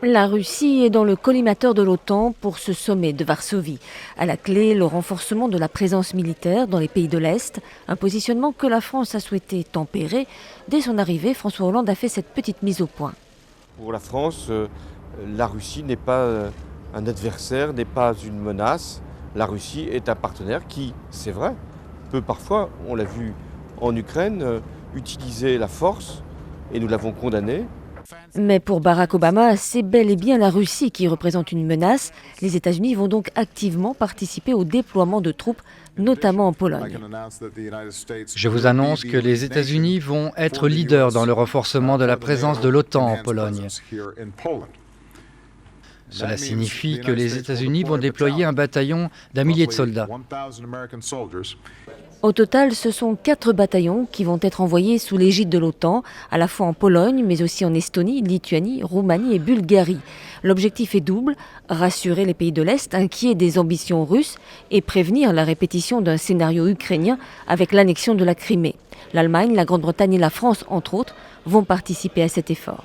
La Russie est dans le collimateur de l'OTAN pour ce sommet de Varsovie. À la clé, le renforcement de la présence militaire dans les pays de l'Est, un positionnement que la France a souhaité tempérer. Dès son arrivée, François Hollande a fait cette petite mise au point. Pour la France, la Russie n'est pas un adversaire, n'est pas une menace. La Russie est un partenaire qui, c'est vrai, peut parfois, on l'a vu en Ukraine, utiliser la force, et nous l'avons condamné. Mais pour Barack Obama, c'est bel et bien la Russie qui représente une menace. Les États-Unis vont donc activement participer au déploiement de troupes, notamment en Pologne. Je vous annonce que les États-Unis vont être leaders dans le renforcement de la présence de l'OTAN en Pologne. Cela signifie que les États-Unis vont déployer un bataillon d'1 millier de soldats. Au total, ce sont 4 bataillons qui vont être envoyés sous l'égide de l'OTAN, à la fois en Pologne, mais aussi en Estonie, Lituanie, Roumanie et Bulgarie. L'objectif est double, rassurer les pays de l'Est inquiets des ambitions russes et prévenir la répétition d'un scénario ukrainien avec l'annexion de la Crimée. L'Allemagne, la Grande-Bretagne et la France, entre autres, vont participer à cet effort.